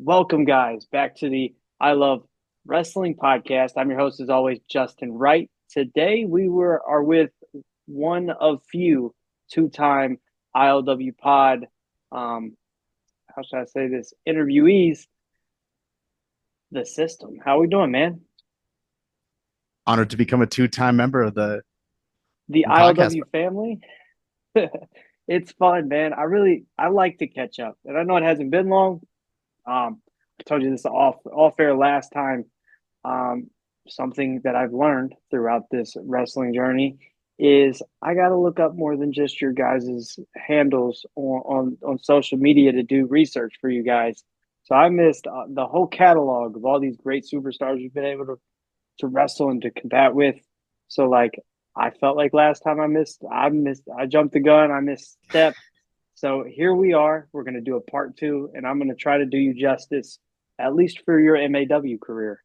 Welcome, guys, back to the I Love Wrestling podcast. I'm your host, as always, Justin Wright. Today, are with one of few two-time ILW Pod. How should I say this? Interviewees, the system. How are we doing, man? Honored to become a two-time member of the, The the podcast. ILW family. It's fun, man. I like to catch up, and I know it hasn't been long. I told you this off air last time. Um, Something that I've learned throughout this wrestling journey is I got to look up more than just your guys' handles on social media to do research for you guys. So I missed the whole catalog of all these great superstars you've been able to wrestle and to combat with. So like I felt like last time I jumped the gun, I missed step. So here we are. We're going to do a part two, and I'm going to try to do you justice, at least for your MAW career.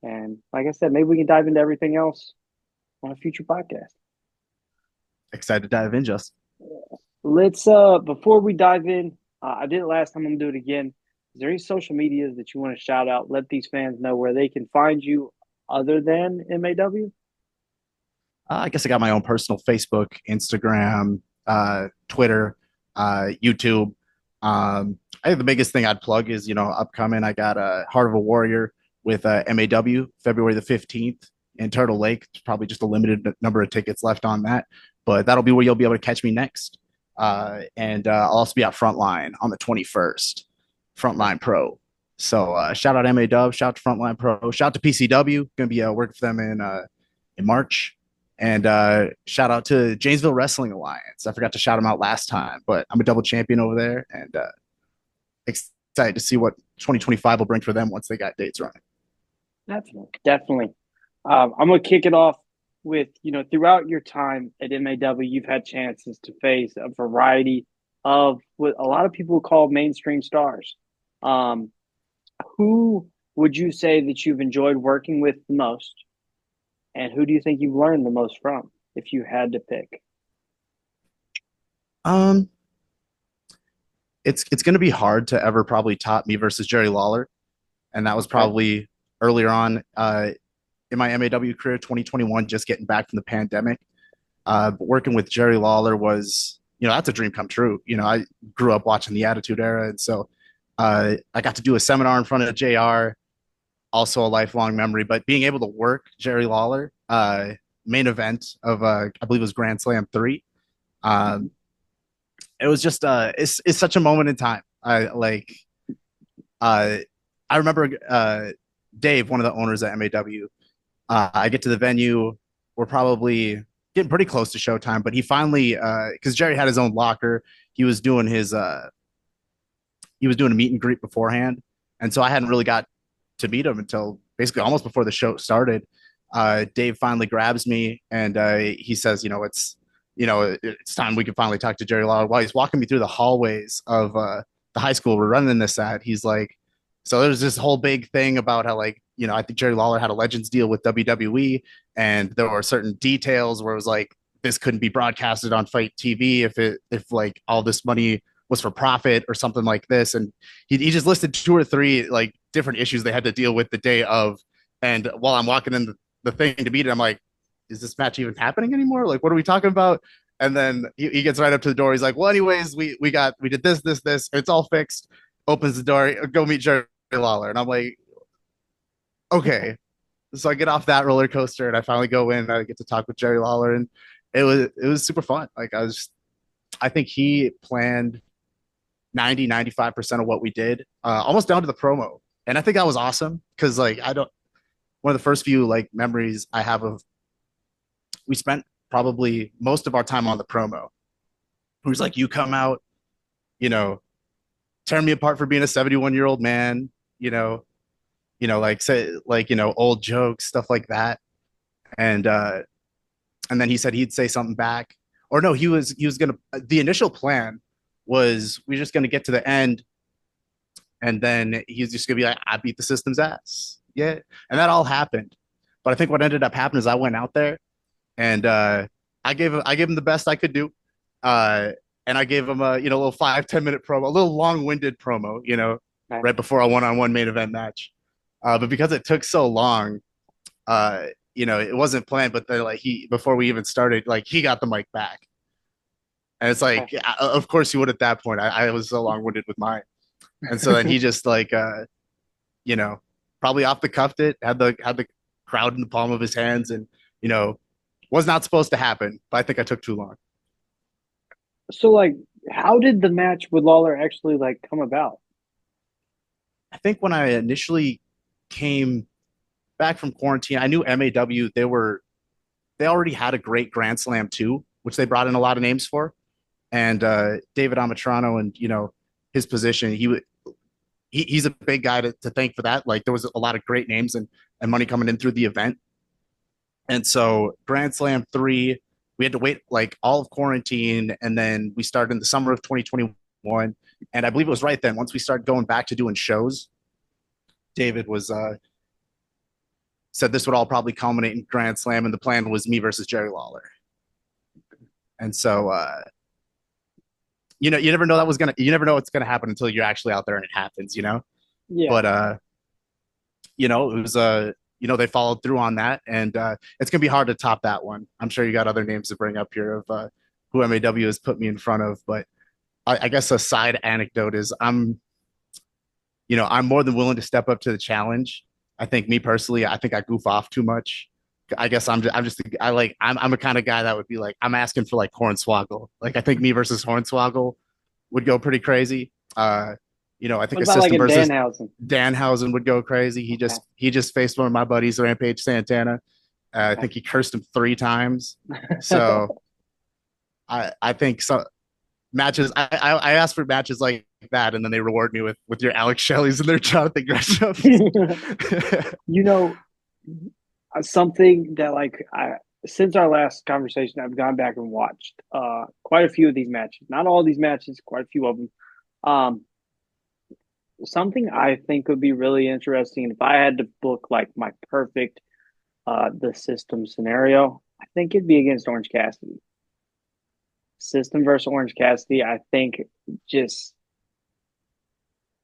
And like I said, maybe we can dive into everything else on a future podcast. Excited to dive in, Justin. Let's before we dive in, I did it last time. I'm gonna do it again. Is there any social medias that you want to shout out? Let these fans know where they can find you other than MAW. I guess I got my own personal Facebook, Instagram, Twitter, YouTube. I think the biggest thing I'd plug is, upcoming. I got a Heart of a Warrior with MAW February the 15th in Turtle Lake. There's probably just a limited number of tickets left on that, but that'll be where you'll be able to catch me next. And I'll also be at Frontline on the 21st, Frontline Pro. So shout out MAW, shout out to Frontline Pro, shout out to PCW. Going to be working for them in March. And shout out to Janesville Wrestling Alliance. I forgot to shout them out last time, but I'm a double champion over there and excited to see what 2025 will bring for them once they got dates running. Definitely, definitely. I'm gonna kick it off with throughout your time at MAW, you've had chances to face a variety of what a lot of people call mainstream stars. Um, who would you say that you've enjoyed working with the most, and who do you think you've learned the most from, if you had to pick? Um, it's going to be hard to ever probably top me versus Jerry Lawler, and that was Okay, probably earlier on in my MAW career, 2021, just getting back from the pandemic. But working with Jerry Lawler was, that's a dream come true. I grew up watching the Attitude Era, and so I got to do a seminar in front of JR, also a lifelong memory. But being able to work Jerry Lawler, main event of I believe it was Grand Slam 3. Um, it was just it's such a moment in time. Uh, I remember Dave, one of the owners at MAW. I get to the venue. We're probably getting pretty close to showtime, but he finally, because Jerry had his own locker, he was doing he was doing a meet and greet beforehand, and so I hadn't really got to meet him until basically almost before the show started. Dave finally grabs me and he says, it's time we can finally talk to Jerry Lawler. While he's walking me through the hallways of the high school we're running this at, he's like, so there's this whole big thing about how, like, I think Jerry Lawler had a Legends deal with WWE, and there were certain details where it was like this couldn't be broadcasted on Fight TV if like all this money was for profit or something like this. And he just listed two or three like different issues they had to deal with the day of. And while I'm walking in the thing to beat it, I'm like, is this match even happening anymore? Like, what are we talking about? And then he gets right up to the door. He's like, well, anyways, we did this. It's all fixed. Opens the door. Go meet Jerry Lawler. And I'm like, okay. So I get off that roller coaster and I finally go in and I get to talk with Jerry Lawler. And it was super fun. Like I think he planned 95% of what we did, almost down to the promo. And I think that was awesome because like one of the first few like memories I have of, we spent probably most of our time on the promo. Who's like, you come out, you know, tear me apart for being a 71-year-old man, you know, like say like, old jokes, stuff like that. And and then he said he'd say something back. Or no, he was gonna, the initial plan was we are just gonna get to the end and then he's just gonna be like, I beat the system's ass. Yeah. And that all happened. But I think what ended up happening is I went out there and I gave him the best I could do. Uh and I gave him a little 5-10 minute promo, a little long-winded promo, Okay. right before a one-on-one main event match. But because it took so long, uh, it wasn't planned. But then, like he before we even started, like he got the mic back, and it's Okay. like, of course you would at that point. I was so long-winded with mine, and so then he just like, you know, probably off the cuffed it, had the crowd in the palm of his hands, and you know, was not supposed to happen. But I think I took too long. So like, how did the match with Lawler actually like come about? I think when I initially came back from quarantine, I knew MAW they already had a great Grand Slam too, which they brought in a lot of names for. And David Amatrano and his position, he's a big guy to thank for that. Like there was a lot of great names and money coming in through the event. And so Grand Slam 3, we had to wait like all of quarantine, and then we started in the summer of 2021. And I believe it was right then, once we started going back to doing shows, David was said this would all probably culminate in Grand Slam, and the plan was me versus Jerry Lawler. And so you never know you never know what's gonna happen until you're actually out there and it happens. Yeah. But it was they followed through on that, and it's gonna be hard to top that one. I'm sure you got other names to bring up here of who MAW has put me in front of, but I guess a side anecdote is I'm more than willing to step up to the challenge. I think me personally, I think I goof off too much. I guess I'm a kind of guy that would be like I'm asking for like Hornswoggle. Like I think me versus Hornswoggle would go pretty crazy. I think What a about like system a versus Danhausen? Danhausen would go crazy. He Okay. just he just faced one of my buddies, Rampage Santana. I Okay. think he cursed him 3 times. So I think so matches. I asked for matches like that, and then they reward me with your Alex Shelley's and their Jonathan Greshams. You know, something that like I since our last conversation, I've gone back and watched quite a few of these matches. Not all these matches, quite a few of them. Um, something I think would be really interesting if I had to book like my perfect the system scenario. I think it'd be against Orange Cassidy. System versus Orange Cassidy. I think just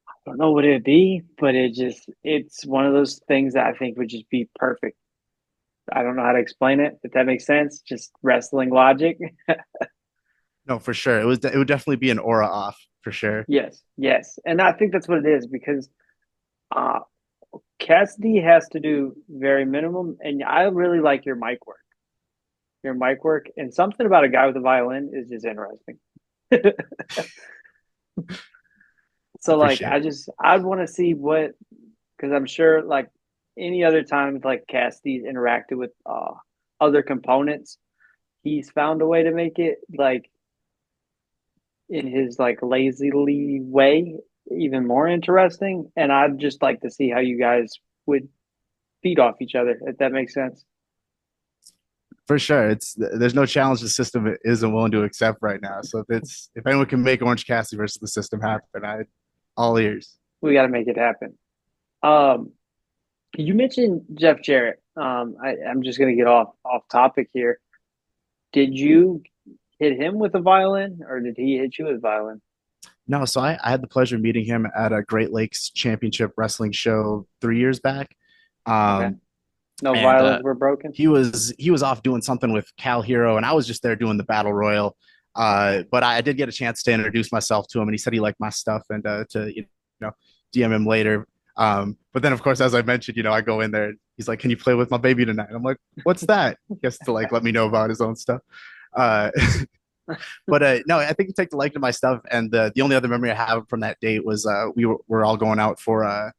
I don't know what it'd be, but it's one of those things that I think would just be perfect. I don't know how to explain it, if that makes sense. Just wrestling logic. No, for sure. It would definitely be an aura off for sure. Yes, yes. And I think that's what it is because uh Cassidy has to do very minimum. And I really like your mic work. Your mic work and something about a guy with a violin is just interesting. I So like appreciate it. I'd want to see what because I'm sure like any other time like Cassidy's interacted with other components, he's found a way to make it like in his like lazily way even more interesting. And I'd just like to see how you guys would feed off each other, if that makes sense. For sure. There's no challenge the system isn't willing to accept right now. So if anyone can make Orange Cassidy versus the system happen, I all ears. We got to make it happen. Um, you mentioned Jeff Jarrett. I'm just gonna get off topic here. Did you hit him with a violin, or did he hit you with a violin? No, so I had the pleasure of meeting him at a Great Lakes Championship Wrestling show 3 years back. Okay, Um, no and violins were broken. he was off doing something with Cal Hero, and I was just there doing the battle royal. But I did get a chance to introduce myself to him, and he said he liked my stuff, and to DM him later. But then, of course, as I mentioned, I go in there. He's like, "Can you play with my baby tonight?" I'm like, "What's that?" He has to like let me know about his own stuff. Uh, but no, I think he took the like to my stuff, and the only other memory I have from that date was we were all going out for a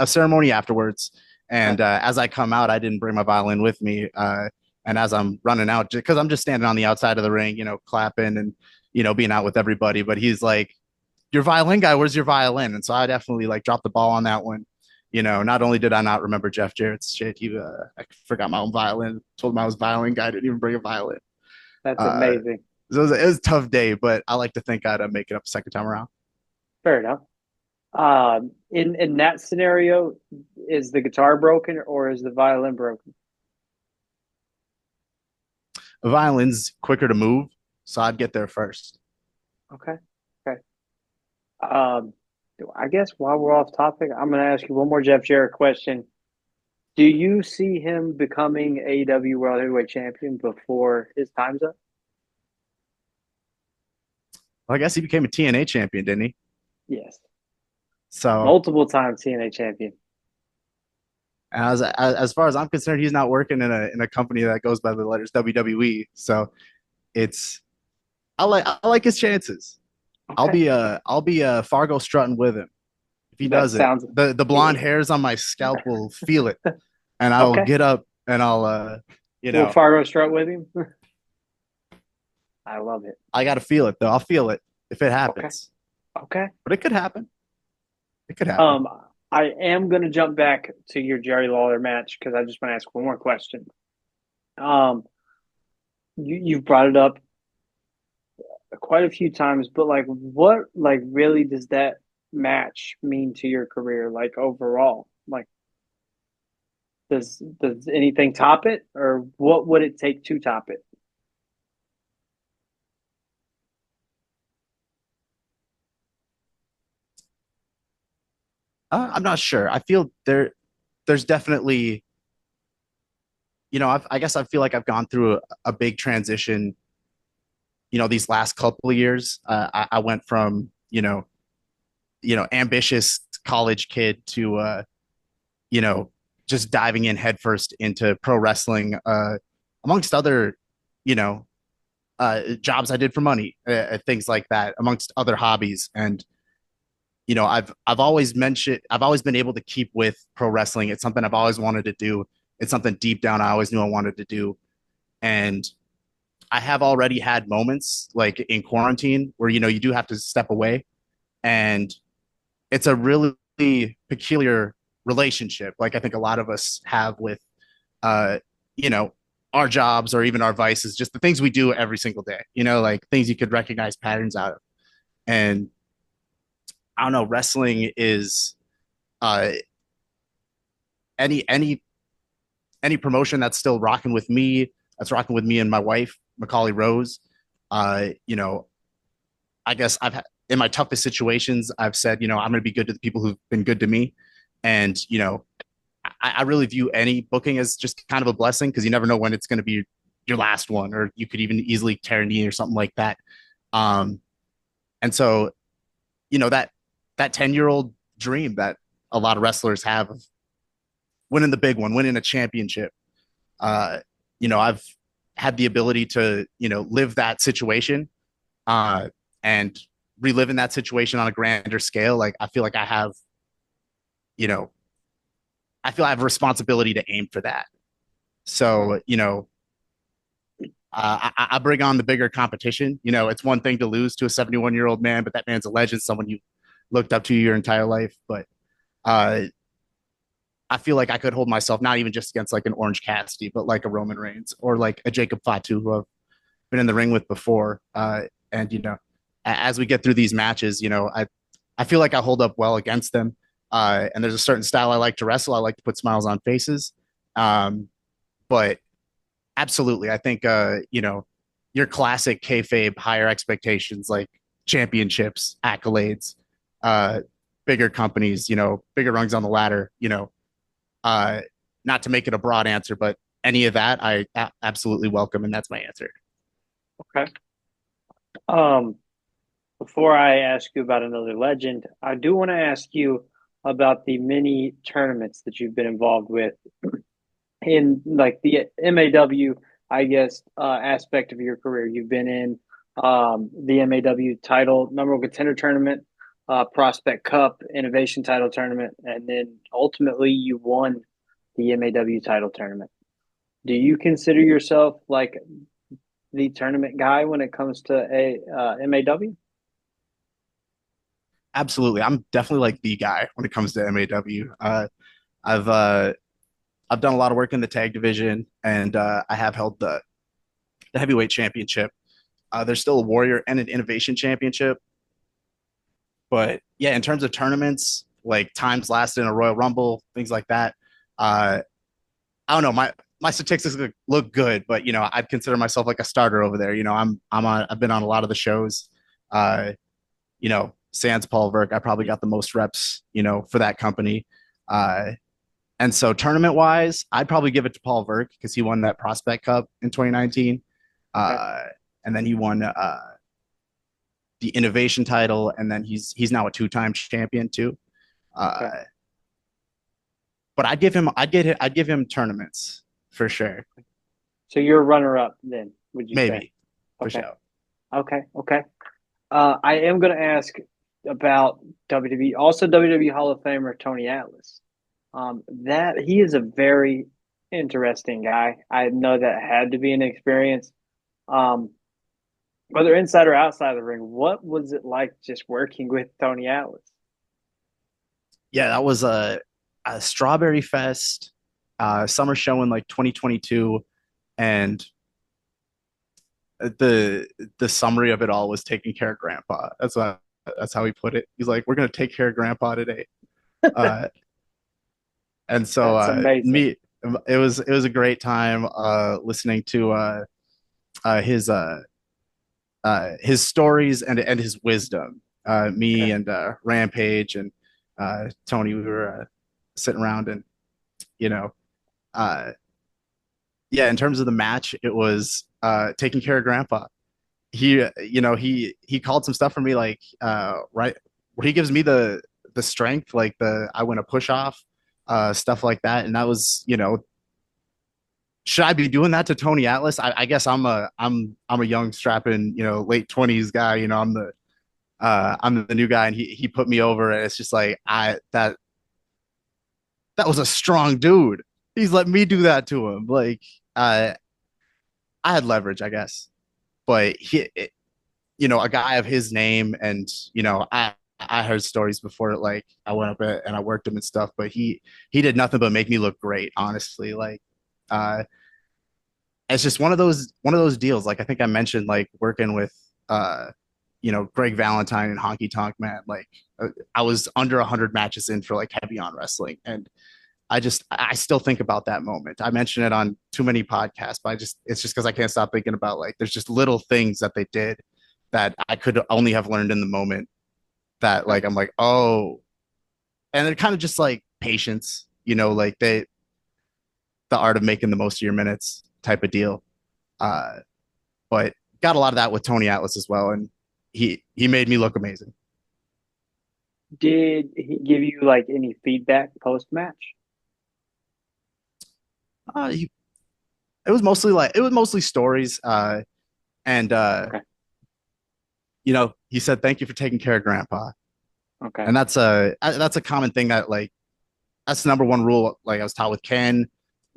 ceremony afterwards. Okay. And as I come out, I didn't bring my violin with me. And as I'm running out, because I'm just standing on the outside of the ring, clapping and being out with everybody. But he's like, "Your violin guy, where's your violin?" And so I definitely like dropped the ball on that one. Not only did I not remember Jeff Jarrett's shit, I forgot my own violin. Told him I was violin guy, didn't even bring a violin. That's Uh, amazing. it was a tough day, but I like to think I'd make it up a second time around. Fair enough. In that scenario, is the guitar broken or is the violin broken? A violin's quicker to move, so I'd get there first. Okay. Okay. Um, I guess while we're off topic, I'm going to ask you one more Jeff Jarrett question. Do you see him becoming AEW World Heavyweight Champion before his time's up? Well, I guess he became a TNA champion, didn't he? Yes. So Multiple time TNA champion. as far as I'm concerned, he's not working in a company that goes by the letters WWE. So it's I like his chances. Okay. I'll be Fargo strutting with him if he That does it. sounds The blonde hairs on my scalp will feel it, and I will okay. get up and I'll you Will know Fargo strut with him? I love it. I got to feel it though. I'll feel it if it Okay. happens, Okay. but it could happen. It could happen. Um, I am going to jump back to your Jerry Lawler match because I just want to ask one more question. Um, you've brought it up quite a few times, but like, what like really does that match mean to your career, like overall? Like, does anything top it, or what would it take to top it? I'm not sure. I feel there's definitely I guess I feel like I've gone through a big transition. These last couple of years, I went from ambitious college kid to you know just diving in headfirst into pro wrestling, amongst other you know jobs I did for money, things like that, amongst other hobbies. And I've always been able to keep with pro wrestling. It's something I've always wanted to do. It's something deep down I always knew I wanted to do. And I have already had moments like in quarantine where you do have to step away, and it's a really peculiar relationship. Like I think a lot of us have with, uh, you know, our jobs or even our vices, just the things we do every single day. Like things you could recognize patterns out of. And I don't know, wrestling is uh, any any any promotion that's still rocking with me, that's rocking with me and my wife, Macaulay Rose. Uh, you know, I guess in my toughest situations, I've said, I'm going to be good to the people who've been good to me. And, I really view any booking as just kind of a blessing because you never know when it's going to be your last one, or you could even easily tear a knee or something like that. Um, and so, that 10-year-old dream that a lot of wrestlers have of winning the big one, winning a championship, uh, I've had the ability to, live that situation, and relive in that situation on a grander scale. Like I feel like you know, I feel I have a responsibility to aim for that. So, I bring on the bigger competition. It's one thing to lose to a 71-year-old man, but that man's a legend, someone you looked up to your entire life. But uh, I feel like I could hold myself not even just against like an Orange Cassidy, but like a Roman Reigns or like a Jacob Fatu, who I've been in the ring with before. And as we get through these matches, I feel like I hold up well against them. And there's a certain style I like to wrestle. I like to put smiles on faces. But absolutely, I think your classic kayfabe higher expectations like championships, accolades, uh, bigger companies, bigger rungs on the ladder. Uh, Not to make it a broad answer, but any of that I absolutely welcome, and that's my answer. Okay. Um, Before I ask you about another legend, I do want to ask you about the many tournaments that you've been involved with in like the MAW, I guess, aspect of your career. You've been in the MAW title number one contender tournament, Prospect Cup, Innovation title tournament, and then ultimately you won the MAW title tournament. Do you consider yourself like the tournament guy when it comes to a MAW? Absolutely, I'm definitely like the guy when it comes to MAW. I've uh, I've done a lot of work in the tag division, and I have held the heavyweight championship. There's still a Warrior and an Innovation championship, but yeah, in terms of tournaments, like times lasted in a Royal Rumble, things like that. Uh, I don't know. My statistics look good, but I'd consider myself like a starter over there. I've been on a lot of the shows. Uh, sans Paul Verk, I probably got the most reps, for that company. Uh, and so tournament wise, I'd probably give it to Paul Verk because he won that Prospect Cup in 2019. Okay. Uh, and then he won the innovation title, and then he's now a two-time champion too. Okay. Uh, but I'd give him tournaments for sure. So you're a runner up then, would you say? Maybe for Okay. sure. Okay. Okay. I am going to ask about WWE, also WWE Hall of Famer Tony Atlas. That he is a very interesting guy. I know that had to be an experience. Um, whether inside or outside the ring, what was it like just working with Tony Atlas? Yeah, that was a Strawberry Fest summer show in like 2022, and the summary of it all was taking care of Grandpa. That's how he put it. He's like, "We're gonna take care of Grandpa today," uh, and so That's amazing. me, it was a great time listening to uh, his uh, his stories and his wisdom. Me Okay. and Rampage and Tony, we were sitting around and you know, uh, yeah. In terms of the match, it was taking care of Grandpa. He called some stuff for me like right where he gives me the strength, like the I went to push off stuff like that, and that was should I be doing that to Tony Atlas? I guess I'm a young strapping late 20s guy. I'm the new guy, and he put me over, and it's just like that was a strong dude. He's let me do that to him. Like uh, I had leverage, I guess, but a guy of his name, and I heard stories before. Like I went up and I worked him and stuff, but he did nothing but make me look great. Honestly, like uh, it's just one of those deals. Like I think I mentioned, like working with Greg Valentine and Honky Tonk Man. Like I was under 100 matches in for like heavy on wrestling, and I still think about that moment. I mention it on too many podcasts, but it's just because I can't stop thinking about like there's just little things that they did that I could only have learned in the moment that Okay. like I'm like, oh, and they're kind of just like patience, like the art of making the most of your minutes type of deal. Uh, but got a lot of that with Tony Atlas as well, and he made me look amazing. Did he give you like any feedback post match? He, it was mostly stories, and Okay. he said thank you for taking care of Grandpa, Okay. and that's a common thing that like that's the number one rule. Like I was taught with Ken,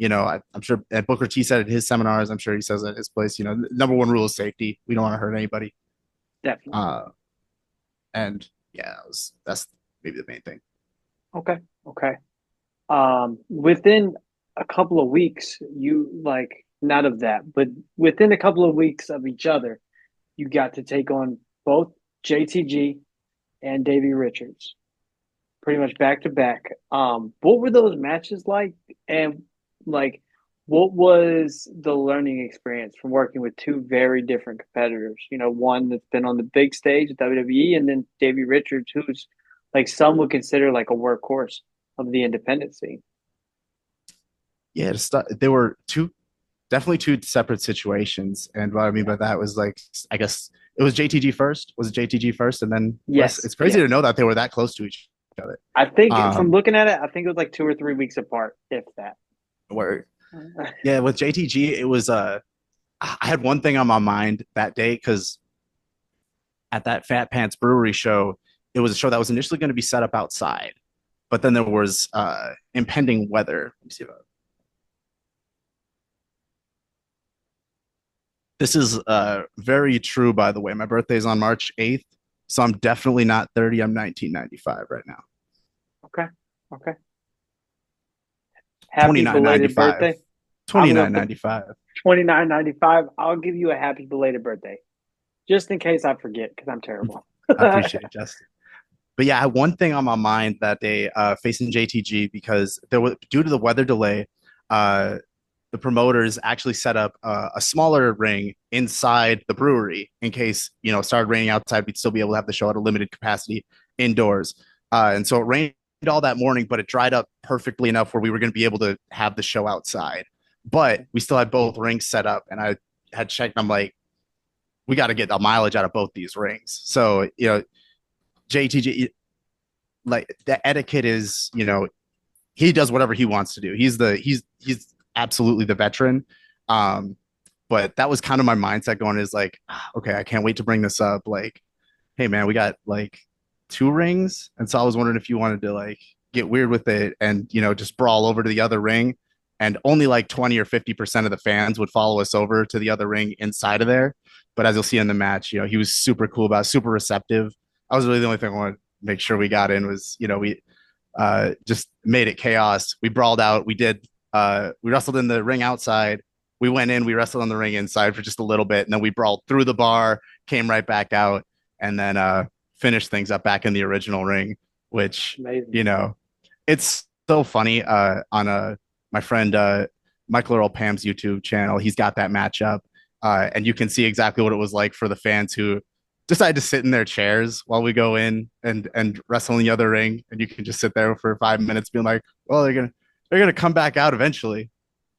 I'm sure and Booker T said at his seminars. I'm sure he says at his place. The number one rule is safety. We don't want to hurt anybody. Definitely. Uh, and yeah, that's maybe the main thing. Okay. Okay. Within a couple of weeks, you like not of that, but within a couple of weeks of each other, you got to take on both JTG and Davey Richards, pretty much back to back. What were those matches like? And like, what was the learning experience from working with two very different competitors? One that's been on the big stage at WWE, and then Davey Richards, who's like some would consider like a workhorse of the independent scene. Yeah, there were definitely two separate situations, and what I mean Yeah. by that was like I guess it was JTG first. Was it JTG first, and then Wes? Yes. It's crazy Yes. to know that they were that close to each other. I think from Um, looking at it, I think it was like 2 or 3 weeks apart, if that. where yeah, with JTG, it was I had one thing on my mind that day because at that Fat Pants Brewery show, it was a show that was initially going to be set up outside, but then there was impending weather. Let me see if this is very true, by the way. My birthday is on March 8th, so I'm definitely not 30. I'm 1995 right now. Okay. Okay. Happy belated 29.95. birthday. I'm gonna put 29.95. 29.95. I'll give you a happy belated birthday, just in case I forget, because I'm terrible. I appreciate it, Justin. But yeah, I had one thing on my mind that day facing JTG because there was due to the weather delay. Uh, the promoters actually set up a smaller ring inside the brewery in case it started raining outside. We'd still be able to have the show at a limited capacity indoors. And so it rained all that morning, but it dried up perfectly enough where we were going to be able to have the show outside. But we still had both rings set up, and I had checked. I'm like, we got to get the mileage out of both these rings. So JTG, like the etiquette is, he does whatever he wants to do. He's absolutely the veteran. Um, but that was kind of my mindset going is like, okay, I can't wait to bring this up. Like, hey man, we got like two rings. And so I was wondering if you wanted to like get weird with it and just brawl over to the other ring. And only like 20 or 50% of the fans would follow us over to the other ring inside of there. But as you'll see in the match, he was super cool about it, super receptive. I was really the only thing I wanted to make sure we got in was, we just made it chaos. We brawled out. We wrestled in the ring outside. We went in, we wrestled on the ring inside for just a little bit. And then we brawled through the bar, came right back out, and then finished things up back in the original ring, which, Amazing. It's so funny on my friend Michael Earl Pam's YouTube channel. He's got that matchup. And you can see exactly what it was like for the fans who decide to sit in their chairs while we go in and wrestle in the other ring, and you can just sit there for 5 minutes being like, well, they're gonna come back out eventually,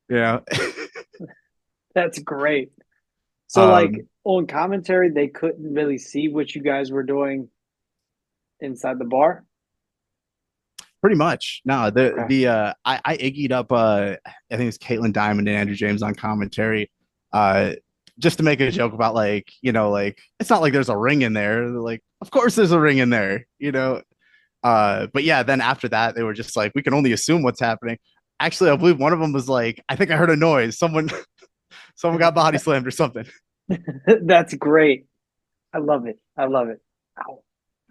you know. That's great. So like um on commentary, they couldn't really see what you guys were doing inside the bar. Pretty much. No, Okay. I iggy'd up I think it's Caitlin Diamond and Andrew James on commentary, uh just to make a joke about like, like it's not like there's a ring in there. They're like, of course there's a ring in there. But yeah, then after that, they were just like, we can only assume what's happening. Actually, I believe one of them was like, I think I heard a noise. Someone got body slammed or something. That's great. I love it. I love it. Ow.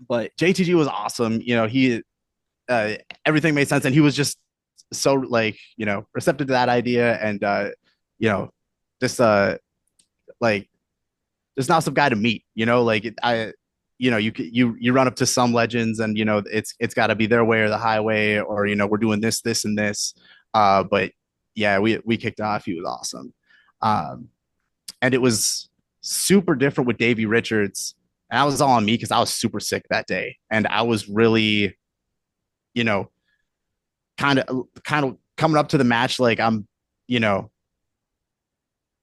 But JTG was awesome. He everything made sense, and he was just so like receptive to that idea, and you know just like just not some guy to meet. Like you run up to some legends, and it's got to be their way or the highway, or we're doing this and this. But yeah, we kicked off. He was awesome. Um, and it was super different with Davey Richards. And I was all on me because I was super sick that day, and I was really, you know, kind of coming up to the match like you know,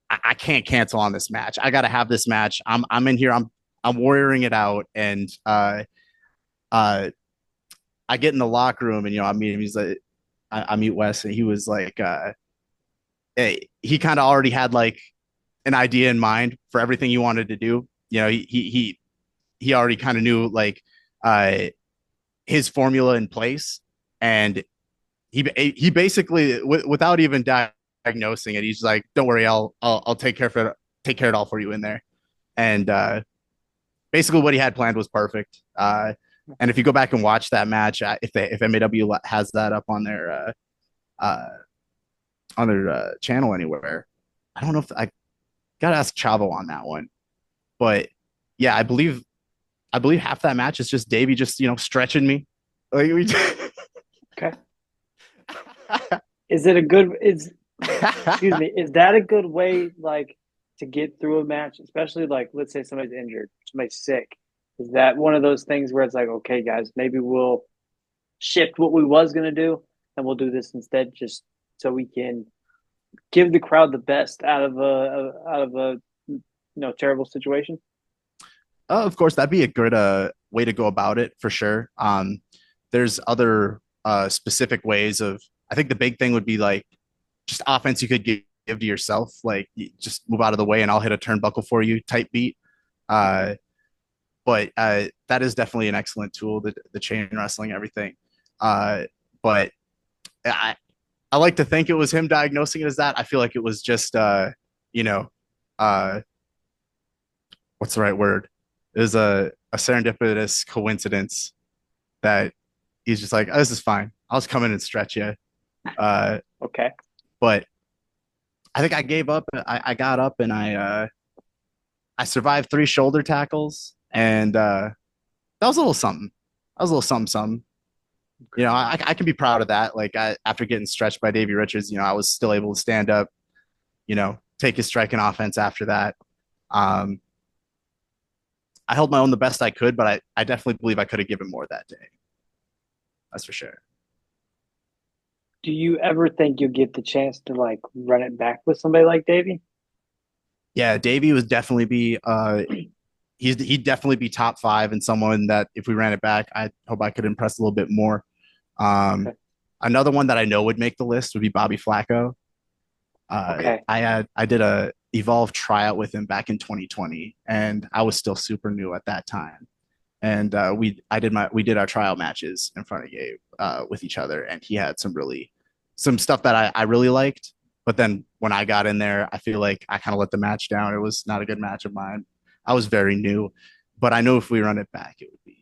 I can't cancel on this match. I got to have this match. I'm in here. I'm warrioring it out, and uh, I get in the locker room, and I meet him. He's like, I meet Wes, and he was like, he kind of already had like an idea in mind for everything he wanted to do. He already kind of knew like his formula in place, and he basically without even diagnosing it, he's like, "Don't worry, I'll take care of it all for you in there." And basically, what he had planned was perfect. And if you go back and watch that match, if MAW has that up uh, on their channel anywhere, I don't know if I gotta ask Chavo on that one, but yeah, I believe half that match is just Davey just stretching me. Like we. Okay. Is it a good is excuse me, is that a good way like to get through a match, especially like let's say somebody's injured, somebody's sick? Is that one of those things where it's like, okay, guys, maybe we'll shift what we was gonna do and we'll do this instead just so we can give the crowd the best out of a terrible situation? Of course, that'd be a good way to go about it for sure. There's other specific ways of. I think the big thing would be like just offense you could give to yourself, like you just move out of the way and I'll hit a turnbuckle for you type beat. Uh, but that is definitely an excellent tool, the chain wrestling, everything. But I, I like to think it was him diagnosing it as that. I feel like it was just, you know, uh, what's the right word? It was a serendipitous coincidence that he's just like, oh, this is fine. I'll just come in and stretch you. Uh, Okay. but I think I gave up. I got up and I survived 3 shoulder tackles, and that was a little something. That was a little something, something. I can be proud of that. Like after getting stretched by Davey Richards, I was still able to stand up. take his striking offense after that. Um, I held my own the best I could, but I definitely believe I could have given more that day. That's for sure. Do you ever think you'll get the chance to like run it back with somebody like Davey? Yeah, Davey would definitely be he'd definitely be top five and someone that if we ran it back, I hope I could impress a little bit more. Um, Okay. Another one that I know would make the list would be Bobby Flacco. Okay. I did a Evolve tryout with him back in 2020, and I was still super new at that time. And we did our trial matches in front of Gabe with each other, and he had some stuff that I really liked. But then when I got in there, I feel like I kind of let the match down. It was not a good match of mine. I was very new, but I know if we run it back, it would be.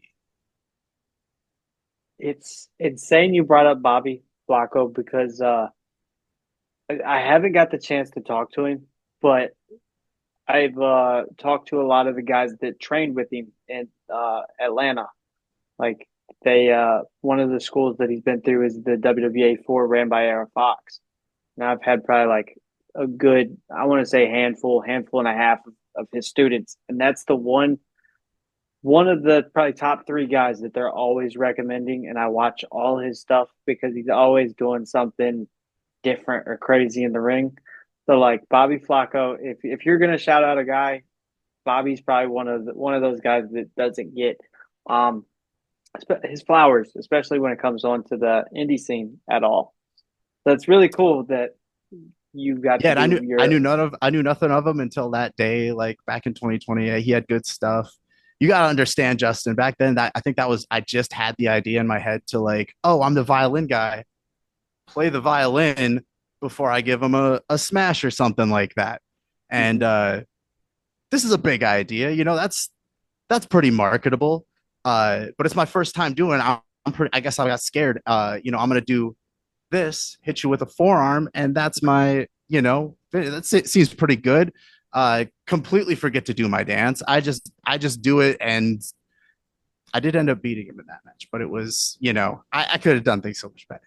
It's insane you brought up Bobby Flacco because I haven't got the chance to talk to him, but I've talked to a lot of the guys that trained with him in Atlanta. Like they one of the schools that he's been through is the WWA 4 ran by Aaron Fox. And I've had probably like a good, I want to say handful and a half of his students. And that's the one of the probably top three guys that they're always recommending. And I watch all his stuff because he's always doing something different or crazy in the ring. So like Bobby Flacco, if you're gonna shout out a guy, Bobby's probably one of those guys that doesn't get um his flowers, especially when it comes on to the indie scene at all. So it's really cool that you got Yeah, to and do your I knew nothing of him until that day, like back in 2020. Yeah, he had good stuff. You gotta understand, Justin. Back then, that I think that was I just had the idea in my head to like, oh, I'm the violin guy. Play the violin before I give him a smash or something like that. And Mhm. this is a big idea. That's pretty marketable. But it's my first time doing it. I'm pretty. I guess I got scared. I'm gonna do this, hit you with a forearm, and that's my. It seems pretty good. Completely forget to do my dance. I just do it, and I did end up beating him in that match. But it was, I could have done things so much better.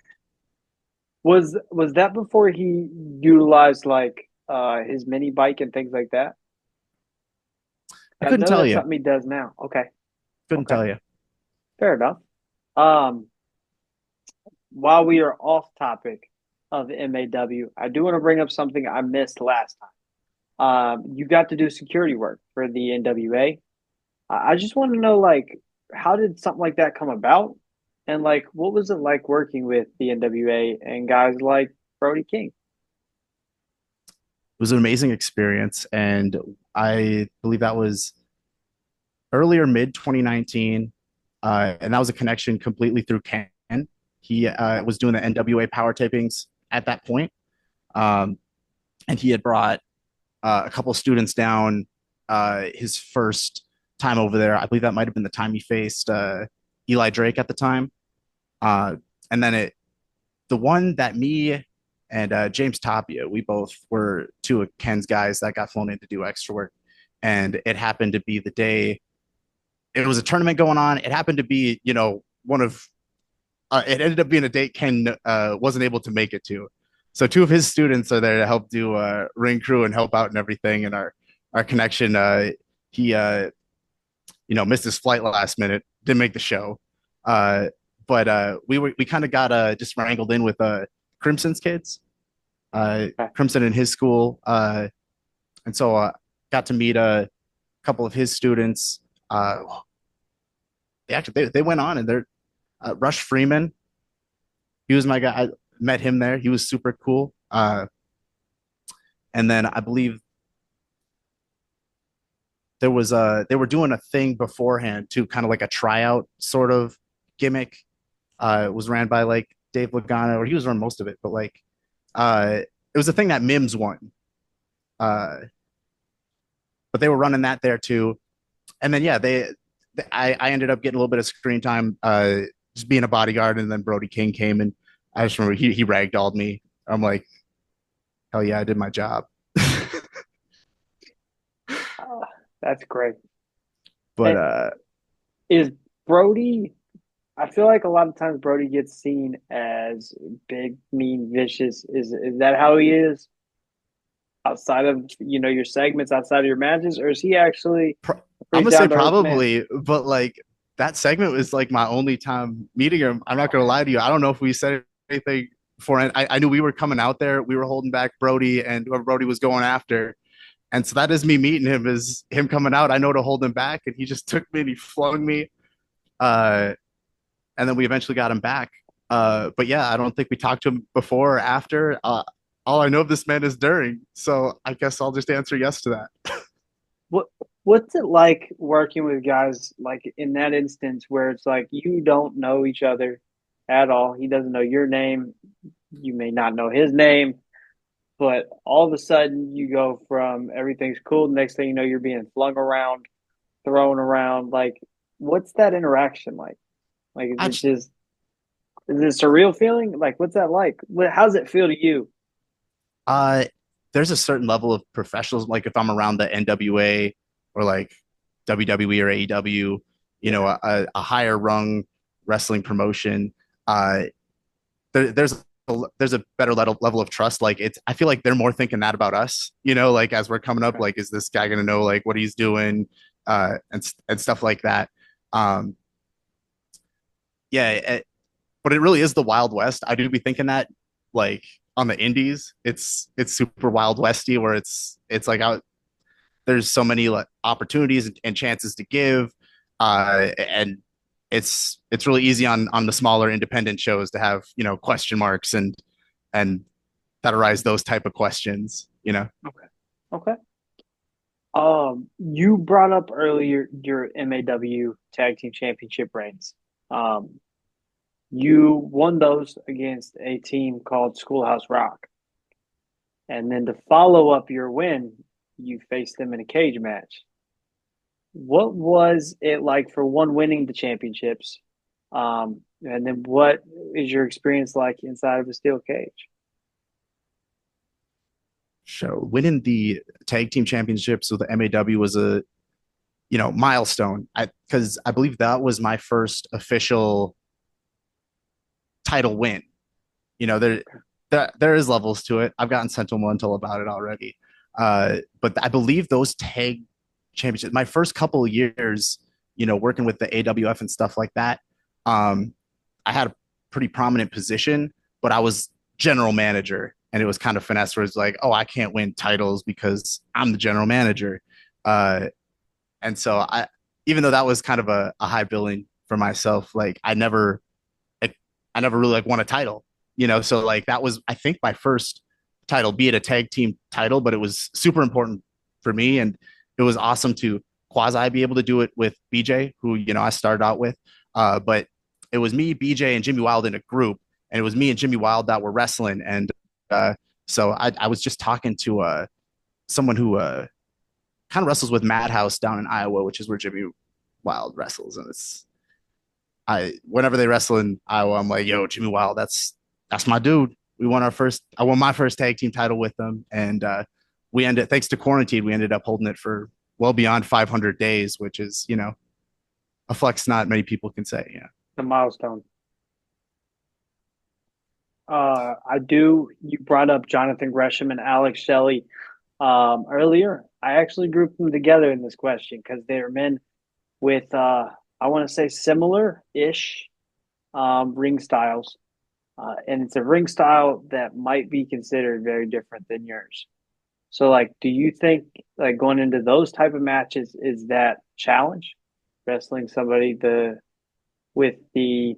Was that before he utilized like his mini bike and things like that? I I couldn't know tell that's you. something he does now. Okay. Couldn't Okay. tell you. Fair enough. Um, while we are off topic of MAW, I do want to bring up something I missed last time. You got to do security work for the NWA. I just want to know, like, how did something like that come about? And, like, what was it like working with the NWA and guys like Brody King? It was an amazing experience, and I believe that was earlier mid 2019, and that was a connection completely through Ken. He Okay. was doing the NWA power tapings at that point, um, and he had brought a couple of students down his first time over there. I believe that might have been the time he faced Eli Drake at the time, uh, and then the one that me and James Tapia, we both were two of Ken's guys that got flown in to do extra work, and it happened to be the day it was a tournament going on. It happened to be, one of it ended up being a date Ken wasn't able to make it to. So two of his students are there to help do ring crew and help out and everything. And our connection, he missed his flight last minute, didn't make the show. But we kind of got just wrangled in with Crimson's kids, Okay. Crimson in his school, and so got to meet a couple of his students. They went on and they're Rush Freeman. He was my guy. I met him there. He was super cool. And then I believe they were doing a thing beforehand too, kind of like a tryout sort of gimmick. It was ran by like Dave Lagana, or he was run most of it, but like it was a thing that Mims won. Uh, but they were running that there too. And then yeah, I ended up getting a little bit of screen time, just being a bodyguard, and then Brody King came and I just remember he ragdolled me. I'm like, hell yeah, I did my job. Uh, that's great. But And is Brody, I feel like a lot of times Brody gets seen as big, mean, vicious. Is that how he is? outside of your segments, outside of your matches, or is he actually a I'm pretty gonna say down to earth man? probably, but like that segment was like my only time meeting him. I'm not gonna lie to you. I don't know if we said anything before. I knew we were coming out there. We were holding back Brody and whoever Brody was going after. And so that is me meeting him, is him coming out. I know to hold him back, and he just took me and he flung me. Uh, and then we eventually got him back. But yeah, I don't think we talked to him before or after. All I know of this man is during. So I guess I'll just answer yes to that. What what's it like working with guys like in that instance where it's like you don't know each other at all? He doesn't know your name. You may not know his name, but all of a sudden you go from everything's cool. The next thing you know, you're being flung around, thrown around. Like, what's that interaction like? Like, I is it a surreal feeling? Like, what's that like? How does it feel to you? Uh, there's a certain level of professionals. Like if I'm around the NWA or like WWE or AEW, Yeah. a higher rung wrestling promotion, uh, there's a better level of trust. Like I feel like they're more thinking that about us. Like as we're coming up, Okay. like is this guy gonna know like what he's doing, and stuff like that. Um, yeah, but it really is the Wild West. I do be thinking that, like on the indies, it's super Wild Westy, where it's like out there's so many like opportunities and chances to give, and it's really easy on the smaller independent shows to have question marks and that arise those type of questions. Okay. Okay. You brought up earlier your MAW Tag Team Championship reigns. Um, you won those against a team called Schoolhouse Rock. And then to follow up your win, you faced them in a cage match. What was it like for one winning the championships? And then what is your experience like inside of a steel cage? So winning the tag team championships with the MAW was a milestone. Because I believe that was my first official title win. There is levels to it. I've gotten sentimental about it already. But I believe those tag championships, my first couple of years, working with the AWF and stuff like that, I had a pretty prominent position, but I was general manager. And it was kind of finesse where it's like, oh, I can't win titles because I'm the general manager. Uh, and so even though that was kind of a high billing for myself, like I never really like won a title, so like that was, I think, my first title, be it a tag team title, but it was super important for me. And it was awesome to quasi be able to do it with BJ, who, I started out with. But it was me, BJ, and Jimmy Wild in a group. And it was me and Jimmy Wild that were wrestling. And so I was just talking to someone who kind of wrestles with Madhouse down in Iowa, which is where Jimmy Wild wrestles. And whenever they wrestle in Iowa, I'm like, yo, Jimmy Wild, that's my dude. I won my first tag team title with them. And we ended, thanks to quarantine, we ended up holding it for well beyond 500 days, which is, a flex not many people can say. Yeah. The milestone. I do. You brought up Jonathan Gresham and Alex Shelley earlier. I actually grouped them together in this question because they are men with, I want to say, similar-ish ring styles. And it's a ring style that might be considered very different than yours. So, like, do you think, like, going into those type of matches, is that challenge wrestling somebody with the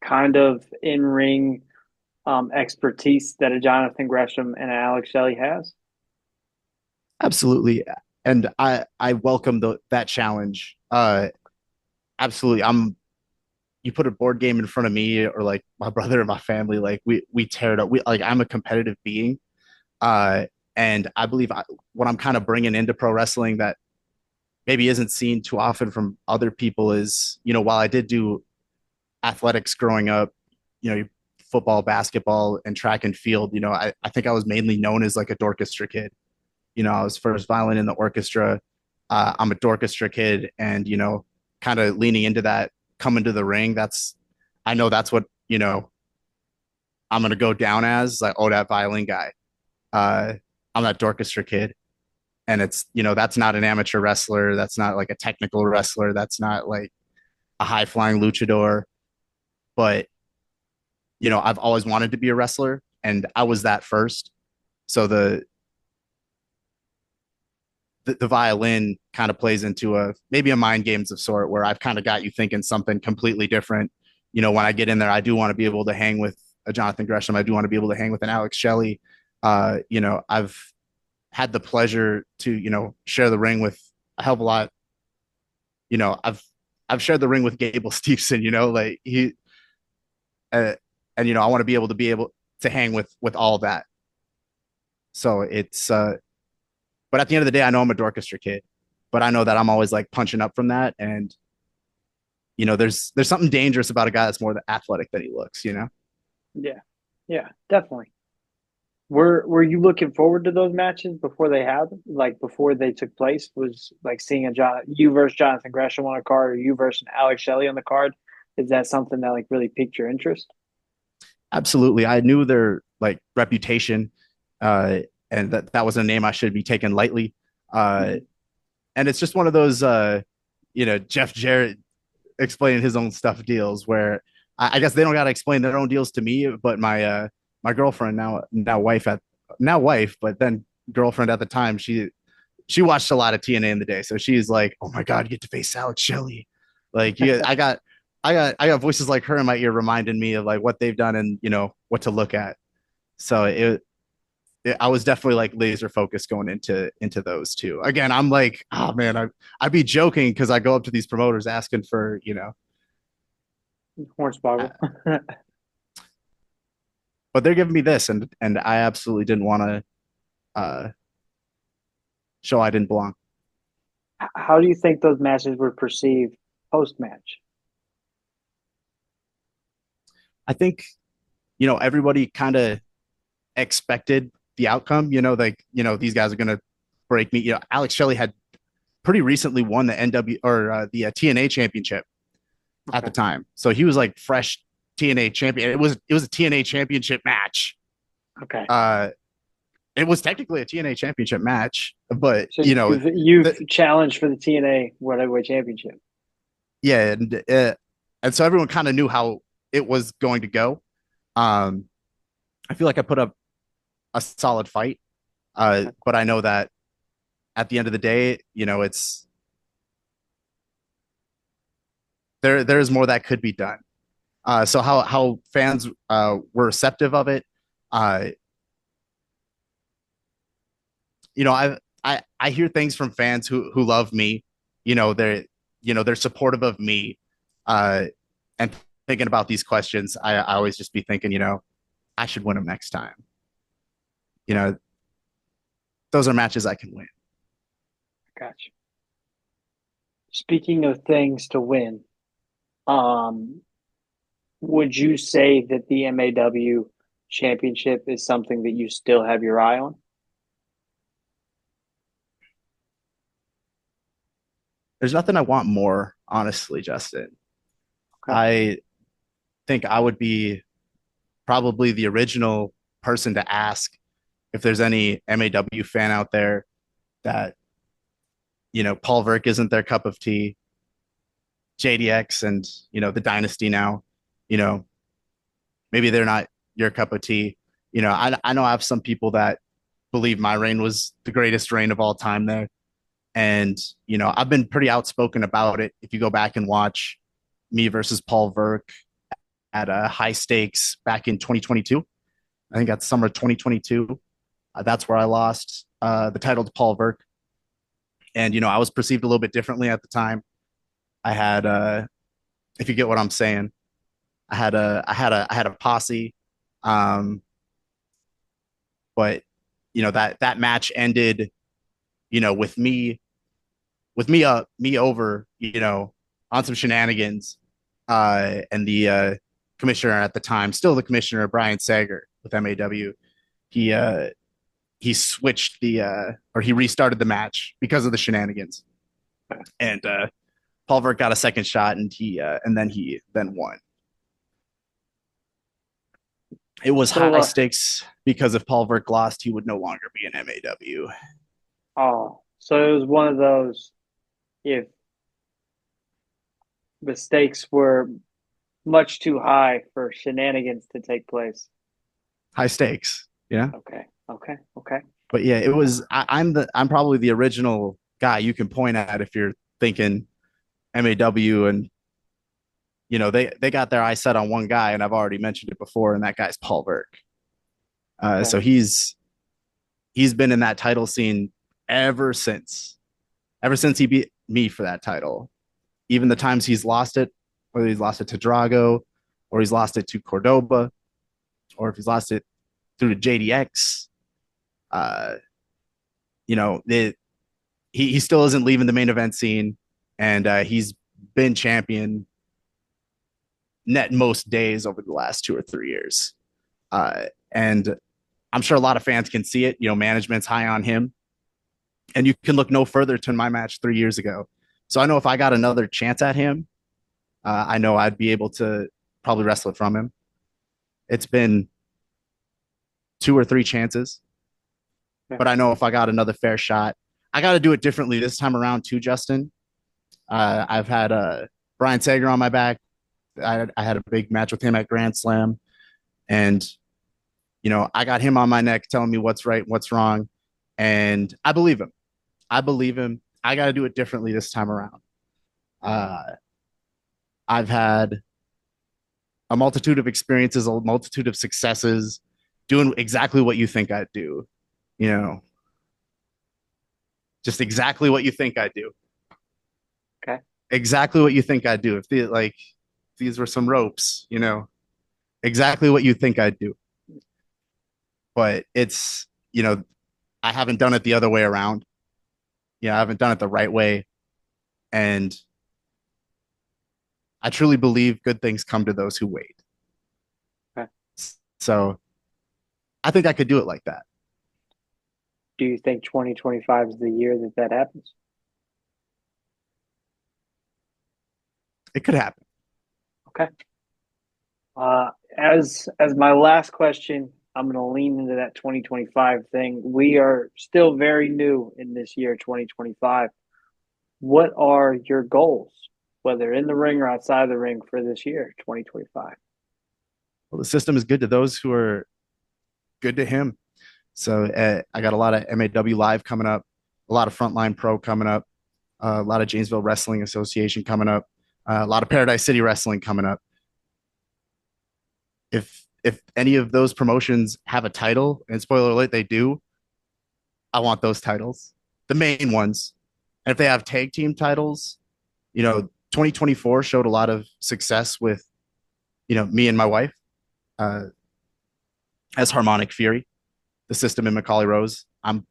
kind of in ring expertise that a Jonathan Gresham and an Alex Shelley has? Absolutely. And I welcome that challenge. Absolutely. You put a board game in front of me or like my brother and my family, like we tear it up. I'm a competitive being. Uh, and I believe what I'm kind of bringing into pro wrestling that maybe isn't seen too often from other people is, while I did do athletics growing up, football, basketball, and track and field, I think I was mainly known as like a dorchestra kid. I was first violin in the orchestra. I'm a dorchestra kid, and kind of leaning into that, coming to the ring. I know that's what I'm gonna go down as, like, oh, that violin guy. uh, I'm that Dorchester kid, and it's that's not an amateur wrestler, that's not like a technical wrestler, that's not like a high flying luchador, but I've always wanted to be a wrestler, and I was that first. So the violin kind of plays into a maybe a mind games of sort where I've kind of got you thinking something completely different. When I get in there, I do want to be able to hang with a Jonathan Gresham. I do want to be able to hang with an Alex Shelley. I've had the pleasure to share the ring with a hell of a lot. I've shared the ring with Gable Steveson. Like he and I want to be able to hang with all that. So it's but at the end of the day, I know I'm a Dorchester kid, but I know that I'm always like punching up from that, and there's something dangerous about a guy that's more athletic than he looks. Yeah, yeah, definitely. Were you looking forward to those matches before they happened? Like before they took place? Was like seeing a you versus Jonathan Gresham on a card, or you versus Alex Shelley on the card? Is that something that like really piqued your interest? Absolutely. I knew their like reputation, uh, and that was a name I should be taken lightly. Uh, Mhm. and it's just one of those, Jeff Jarrett explaining his own stuff deals where I guess they don't got to explain their own deals to me, but my girlfriend now wife, but then girlfriend at the time, she watched a lot of TNA in the day, so she's like, "Oh my god, you get to face Alex Shelley!" Like, yeah, I got voices like her in my ear reminding me of like what they've done and what to look at. So I was definitely like laser focused going into those two. Again, I'm like, oh man, I'd be joking because I go up to these promoters asking for uh, Hornswoggle. but they're giving me this, and I absolutely didn't want to uh, show I didn't belong. How do you think those matches were perceived post match? I think everybody kind of expected the outcome. Like these guys are gonna break me. Alex Shelley had pretty recently won the NW or the TNA championship at the Okay, time, so he was like fresh TNA champion. It was a TNA championship match. okay. Uh, it was technically a TNA championship match, but So you've the, challenged for the TNA World Championship. yeah, and so everyone kind of knew how it was going to go. Um, I feel like I put up a solid fight, but I know that at the end of the day, it's there's more that could be done. So how fans were receptive of it, uh, I hear things from fans who love me. They're supportive of me, uh, and thinking about these questions. I always just be thinking, I should win them next time. You know, those are matches I can win. Gotcha. Speaking of things to win, um, would you say that the MAW championship is something that you still have your eye on? There's nothing I want more, honestly, Justin. Okay. I think I would be probably the original person to ask if there's any MAW fan out there that Paul Verk isn't their cup of tea, JDX and the dynasty now, you know maybe they're not your cup of tea. I know I have some people that believe my reign was the greatest reign of all time there, and I've been pretty outspoken about it. If you go back and watch me versus Paul Verk at a high stakes back in 2022, I think that's summer 2022. That's where I lost the title to Paul Verk, and I was perceived a little bit differently at the time. I had, if you get what I'm saying, I had a posse, um, but that match ended, with me over, on some shenanigans, and the commissioner at the time, still the commissioner, Brian Sager with MAW, he he switched or he restarted the match because of the shenanigans, and Paul got a second shot, and he then won. It was So, high stakes because if Paul Verk lost, he would no longer be an MAW. oh, so it was one of those if the stakes were much too high for shenanigans to take place. High stakes, yeah. Okay, okay, okay. But yeah, it was. I'm probably the original guy you can point at if you're thinking MAW, and they got their eyes set on one guy, and I've already mentioned it before, and that guy's Paul Verk. Okay. So he's been in that title scene ever since he beat me for that title. Even the times he's lost it, whether he's lost it to Drago, or he's lost it to Cordoba, or if he's lost it through to JDX, uh, he still isn't leaving the main event scene, and he's been champion net most days over the last 2 or 3 years. And I'm sure a lot of fans can see it. Management's high on him, and you can look no further to my match 3 years ago. So I know if I got another chance at him, I know I'd be able to probably wrestle it from him. It's been 2 or 3 chances, Okay. but I know if I got another fair shot, I got to do it differently this time around too, Justin. I've had Brian Sager on my back. I had a big match with him at Grand Slam, and I got him on my neck telling me what's right, what's wrong, and I believe him. I believe him. I got to do it differently this time around. Uh, I've had a multitude of experiences, a multitude of successes, doing exactly what you think I'd do. You know, just exactly what you think I'd do. Okay. Exactly what you think I'd do. If these were some ropes, exactly what you think I'd do. But it's, I haven't done it the other way around. I haven't done it the right way. And I truly believe good things come to those who wait. Okay. So I think I could do it like that. Do you think 2025 is the year that that happens? It could happen. Okay. As my last question, I'm going to lean into that 2025 thing. We are still very new in this year, 2025. What are your goals, whether in the ring or outside the ring, for this year, 2025? Well, the system is good to those who are good to him. So I got a lot of MAW Live coming up, a lot of Frontline Pro coming up, a lot of Janesville Wrestling Association coming up, a lot of Paradise City Wrestling coming up. If any of those promotions have a title, and spoiler alert, they do, I want those titles, the main ones. And if they have tag team titles, 2024 showed a lot of success with, me and my wife uh, as Harmonic Fury, the system in Macaulay Rose. I'm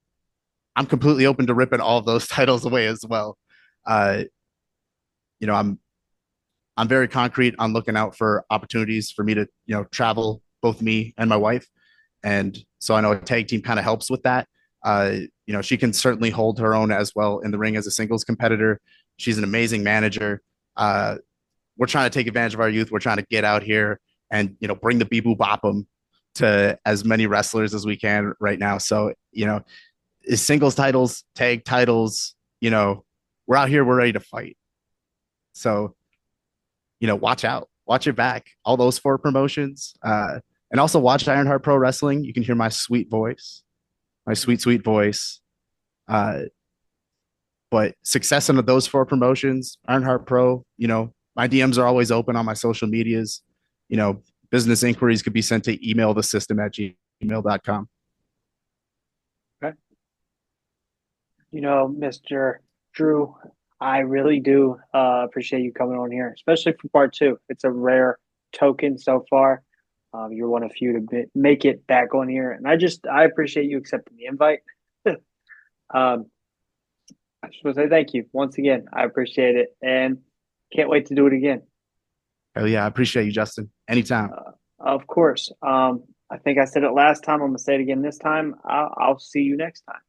completely open to ripping all of those titles away as well. Uh, you know, I'm very concrete on looking out for opportunities for me to, travel, both me and my wife. And so I know a tag team kind of helps with that. She can certainly hold her own as well in the ring as a singles competitor. She's an amazing manager. We're trying to take advantage of our youth. We're trying to get out here and, bring the bee-boo bop-em to as many wrestlers as we can right now. So, singles titles, tag titles, we're out here, we're ready to fight. So, watch out, watch your back, all those four promotions. And also watch Ironheart Pro Wrestling. You can hear my sweet voice, my sweet, sweet voice. Uh, but success under those four promotions, Ironheart Pro, my DMs are always open on my social medias. Business inquiries could be sent to email the system at gmail.com. Okay. Mr. Drew, I really do appreciate you coming on here, especially for part two. It's a rare token so far. You're one of few to make it back on here, and I appreciate you accepting the invite. um, I just want to say thank you once again. I appreciate it, and can't wait to do it again. Hell yeah, I appreciate you, Justin. Anytime. Of course. I think I said it last time. I'm gonna say it again this time. I'll see you next time.